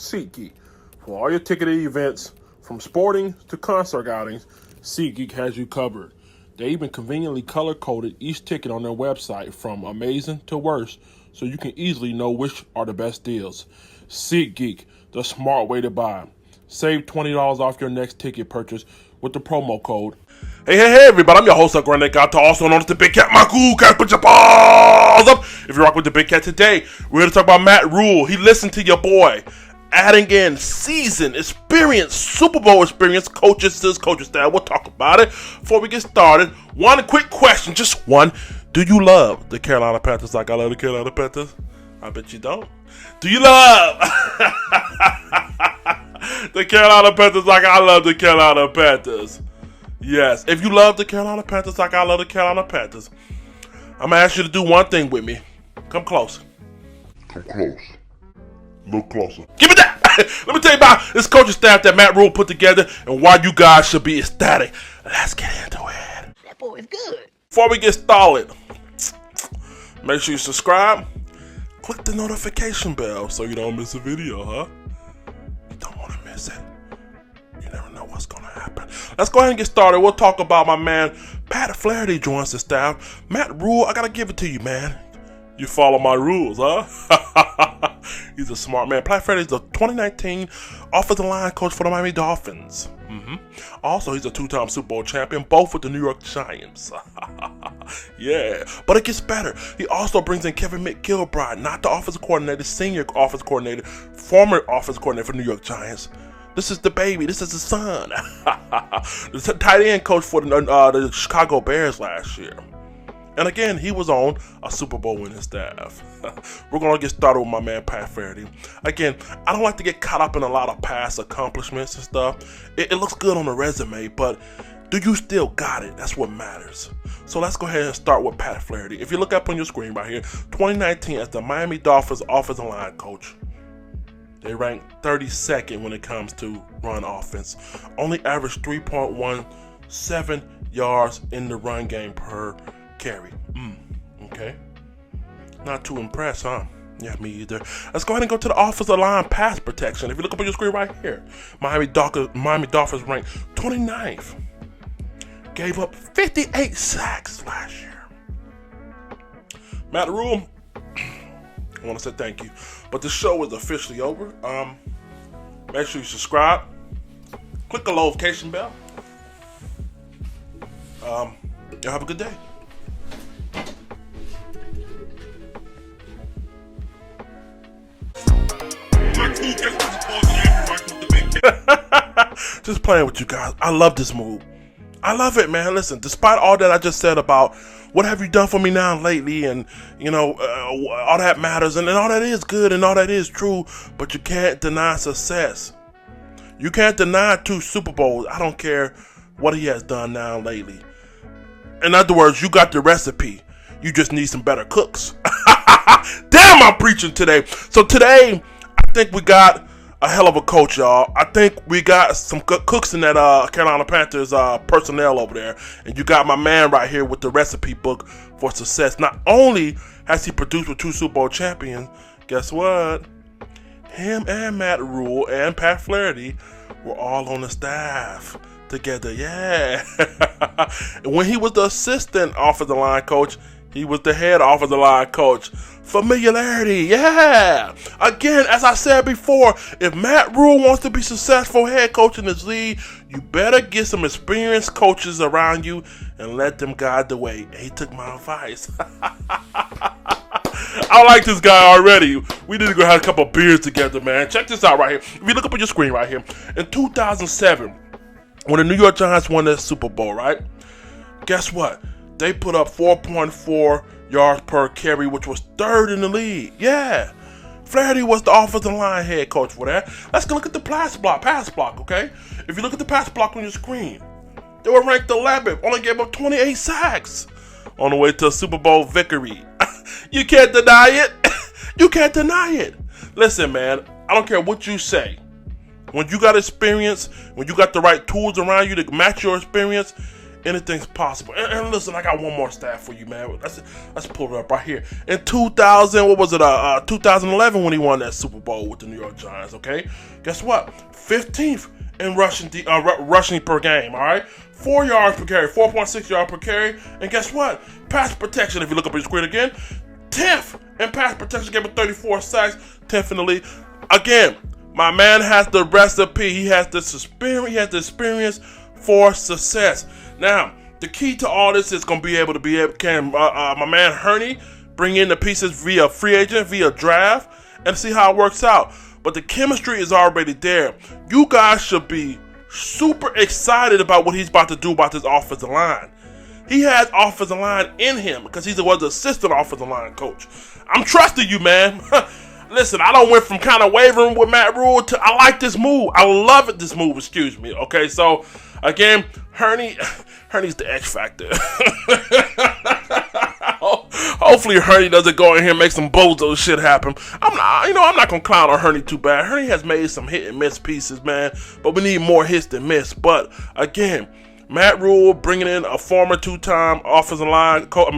SeatGeek. For all your ticketed events, from sporting to concert outings, SeatGeek has you covered. They even conveniently color-coded each ticket on their website from amazing to worst, so you can easily know which are the best deals. SeatGeek, the smart way to buy. Save $20 off your next ticket purchase with the promo code. Hey, everybody, I'm your host, Granite Gato, also known as the Big Cat. My cool cat, put your paws up. If you rock with the Big Cat today, we're going to talk about Matt Rhule. He listened to your boy, adding in seasoned, experienced, Super Bowl experience coaches to his coaching staff. We'll talk about it. Before we get started, one quick question, just one. Do you love the Carolina Panthers like I love the Carolina Panthers? I bet you don't. Do you love the Carolina Panthers like I love the Carolina Panthers? Yes. If you love the Carolina Panthers like I love the Carolina Panthers, I'm going to ask you to do one thing with me. Come close. Come close. Look closer. Give me that! Let me tell you about this coaching staff that Matt Rhule put together and why you guys should be ecstatic. Let's get into it. That boy is good. Before we get started, make sure you subscribe. Click the notification bell so you don't miss a video, huh? You don't want to miss it. You never know what's going to happen. Let's go ahead and get started. We'll talk about my man, Pat Flaherty joins the staff. Matt Rhule, I got to give it to you, man. You follow my rules, huh? He's a smart man. Pat Flaherty is the 2019 offensive line coach for the Miami Dolphins. Also, he's a two-time Super Bowl champion, both with the New York Giants. Yeah, but it gets better. He also brings in Kevin McGilbride, not the offensive coordinator, senior offensive coordinator, former offensive coordinator for the New York Giants. This is the baby. This is the son. The tight end coach for the Chicago Bears last year. And again, he was on a Super Bowl winning staff. We're going to get started with my man, Pat Flaherty. Again, I don't like to get caught up in a lot of past accomplishments and stuff. It looks good on the resume, but do you still got it? That's what matters. So let's go ahead and start with Pat Flaherty. If you look up on your screen right here, 2019 as the Miami Dolphins offensive line coach. They ranked 32nd when it comes to run offense. Only averaged 3.17 yards in the run game per carry. Okay. Not too impressed, huh? Yeah, me either. Let's go ahead and go to the offensive line pass protection. If you look up on your screen right here, Miami Dolphins ranked 29th. Gave up 58 sacks last year. Matt Rhule, I want to say thank you. But the show is officially over. Make sure you subscribe. Click the notification bell. Y'all have a good day. Just playing with you guys. I love this move. I love it, man. Listen, despite all that I just said about what have you done for me now lately, and all that matters, and all that is good and all that is true, but you can't deny success. You can't deny 2 Super Bowls. I don't care what he has done now lately. In other words, you got the recipe. You just need some better cooks. Damn, I'm preaching today. So today, I think we got a hell of a coach, y'all. I think we got some cooks in that Carolina Panthers personnel over there. And you got my man right here with the recipe book for success. Not only has he produced with 2 Super Bowl champions, guess what? Him and Matt Rhule and Pat Flaherty were all on the staff together. Yeah. When he was the assistant offensive line coach, he was the head offensive line coach. Familiarity, yeah. Again, as I said before, if Matt Rhule wants to be successful head coach in this league, you better get some experienced coaches around you and let them guide the way. He took my advice. I like this guy already. We need to go have a couple of beers together, man. Check this out right here. If you look up on your screen right here, in 2007, when the New York Giants won that Super Bowl, right? Guess what? They put up 4.4 yards per carry, which was 3rd in the league. Yeah. Flaherty was the offensive line head coach for that. Let's go look at the pass block, okay? If you look at the pass block on your screen, they were ranked 11th, only gave up 28 sacks on the way to a Super Bowl victory. You can't deny it. You can't deny it. Listen, man, I don't care what you say. When you got experience, when you got the right tools around you to match your experience, anything's possible. And listen, I got one more stat for you, man. Let's pull it up right here. In 2011 when he won that Super Bowl with the New York Giants, okay? Guess what? 15th in rushing per game, all right? 4 yards per carry, 4.6 yards per carry. And guess what? Pass protection, if you look up your screen again, 10th in pass protection, gave him 34 sacks, 10th in the league. Again, my man has the recipe. He has this experience for success. Now, the key to all this is going to can my man Hurney bring in the pieces via free agent, via draft, and see how it works out. But the chemistry is already there. You guys should be super excited about what he's about to do about this offensive line. He has offensive line in him because he was the assistant offensive line coach. I'm trusting you, man. Listen, I don't went from kind of wavering with Matt Rhule to I like this move. I love it, this move, excuse me. Okay, so again, Hurney's the X factor. Hopefully Hurney doesn't go in here and make some bozo shit happen. I'm not gonna clown on Hurney too bad. Hurney has made some hit and miss pieces, man, but we need more hits than miss. But again, Matt Rhule bringing in a former 2-time offensive line coach,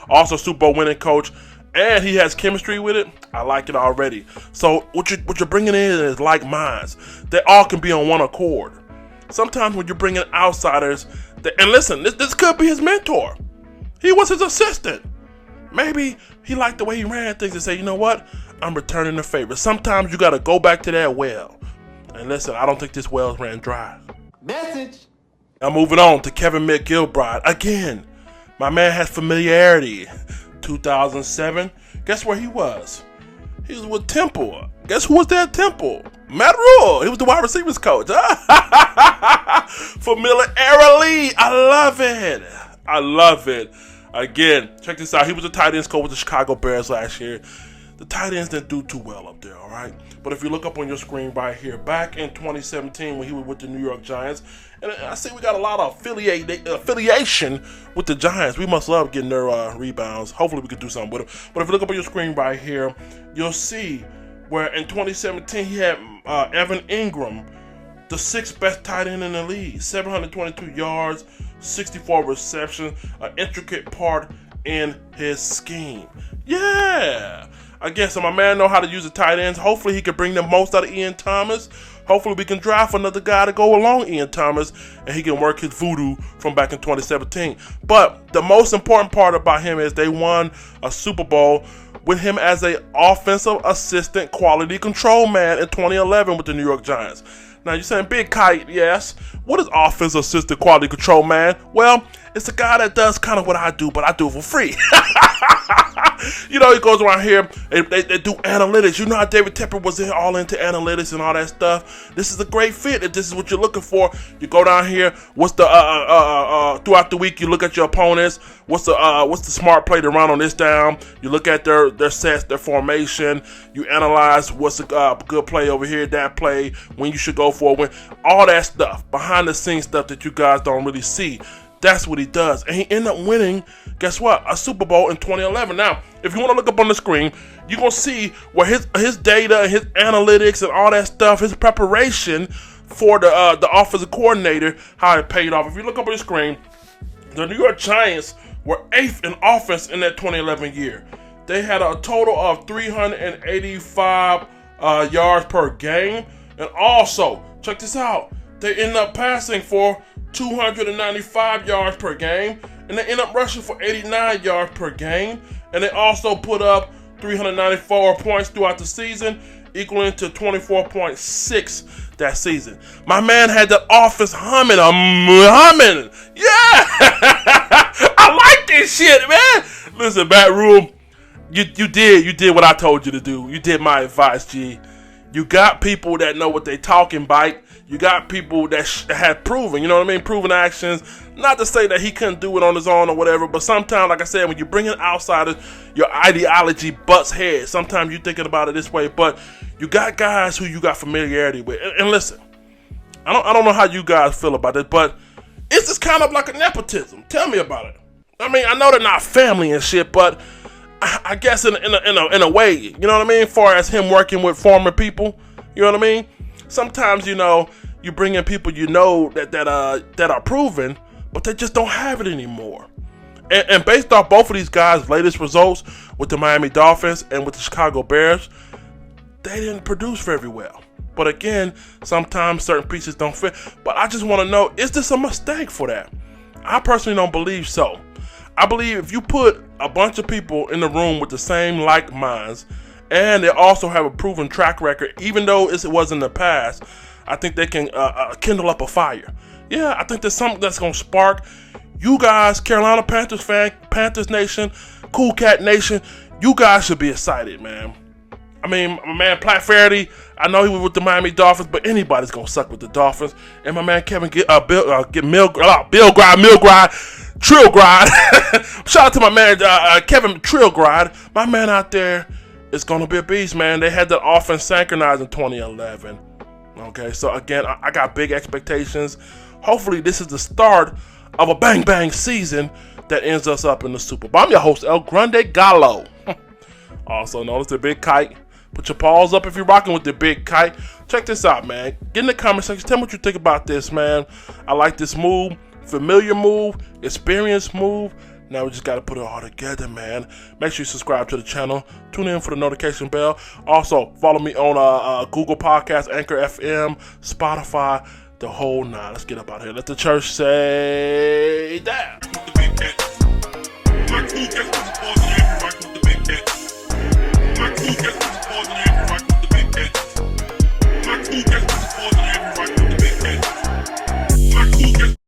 also Super Bowl winning coach, and he has chemistry with it. I like it already. So what you're bringing in is like minds. They all can be on one accord. Sometimes when you're bringing outsiders, and listen, this could be his mentor. He was his assistant. Maybe he liked the way he ran things and say, you know what? I'm returning the favor. Sometimes you got to go back to that well. And listen, I don't think this well ran dry. Message. Now moving on to Kevin McGilbride. Again, my man has familiarity. 2007, guess where he was? He was with Temple. Guess who was there at Temple? Matt Rhule. He was the wide receivers coach. Familiarity. I love it. Again, check this out. He was a tight ends coach with the Chicago Bears last year. The tight ends didn't do too well up there, all right? But if you look up on your screen right here, back in 2017 when he was with the New York Giants, and I see we got a lot of affiliation with the Giants. We must love getting their rebounds. Hopefully we can do something with them. But if you look up on your screen right here, you'll see where in 2017 he had Evan Ingram, the 6th best tight end in the league, 722 yards, 64 receptions, an intricate part in his scheme. Yeah. Again, so my man know how to use the tight ends. Hopefully he can bring the most out of Ian Thomas. Hopefully we can draft another guy to go along Ian Thomas and he can work his voodoo from back in 2017. But the most important part about him is they won a Super Bowl with him as an offensive assistant quality control man in 2011 with the New York Giants. Now you're saying, Big Kite, yes. What is offensive assistant quality control man? Well, it's a guy that does kind of what I do, but I do it for free. You know, he goes around here, they do analytics. You know how David Tepper was all into analytics and all that stuff? This is a great fit. If this is what you're looking for, you go down here, what's the, throughout the week, you look at your opponents, what's the smart play to run on this down, you look at their sets, their formation, you analyze what's a good play over here, that play, when you should go for a win, all that stuff, behind the scenes stuff that you guys don't really see. That's what he does. And he ended up winning, guess what, a Super Bowl in 2011. Now, if you want to look up on the screen, you're going to see where his data, his analytics, and all that stuff, his preparation for the offensive coordinator, how it paid off. If you look up on the screen, the New York Giants were 8th in offense in that 2011 year. They had a total of 385 yards per game. And also, check this out, they ended up passing for 295 yards per game, and they end up rushing for 89 yards per game, and they also put up 394 points throughout the season, equaling to 24.6 that season. My man had the offense humming. Yeah! I like this shit, man. Listen, Matt Rhule, you did what I told you to do. You did my advice, G. You got people that know what they talking about. You got people that had proven, you know what I mean, proven actions. Not to say that he couldn't do it on his own or whatever, but sometimes, like I said, when you bring in outsiders, your ideology butts heads. Sometimes you're thinking about it this way, but you got guys who you got familiarity with. And listen, I don't know how you guys feel about it, but it's just kind of like a nepotism. Tell me about it. I mean, I know they're not family and shit, but I guess in a way, you know what I mean, as far as him working with former people, you know what I mean? Sometimes, you know, you bring in people you know that are proven, but they just don't have it anymore. And based off both of these guys' latest results with the Miami Dolphins and with the Chicago Bears, they didn't produce very well. But again, sometimes certain pieces don't fit. But I just want to know, is this a mistake for that? I personally don't believe so. I believe if you put a bunch of people in the room with the same like minds, and they also have a proven track record, even though it was in the past, I think they can kindle up a fire. Yeah, I think there's something that's going to spark. You guys, Carolina Panthers fan, Panthers Nation, Cool Cat Nation, you guys should be excited, man. I mean, my man Pat Flaherty, I know he was with the Miami Dolphins, but anybody's going to suck with the Dolphins. And my man Kevin Trillgride. Shout out to my man Kevin Trillgride. My man out there is going to be a beast, man. They had that offense synchronized in 2011. Okay, so again, I got big expectations. Hopefully, this is the start of a bang-bang season that ends us up in the Super Bowl. I'm your host, El Grande Gallo. Also known as the Big Kite. Put your paws up if you're rocking with the Big Kite. Check this out, man. Get in the comment section. Tell me what you think about this, man. I like this move. Familiar move. Experienced move. Now we just got to put it all together, man. Make sure you subscribe to the channel. Tune in for the notification bell. Also, follow me on Google Podcasts, Anchor FM, Spotify, the whole nine. Let's get up out here. Let the church say that.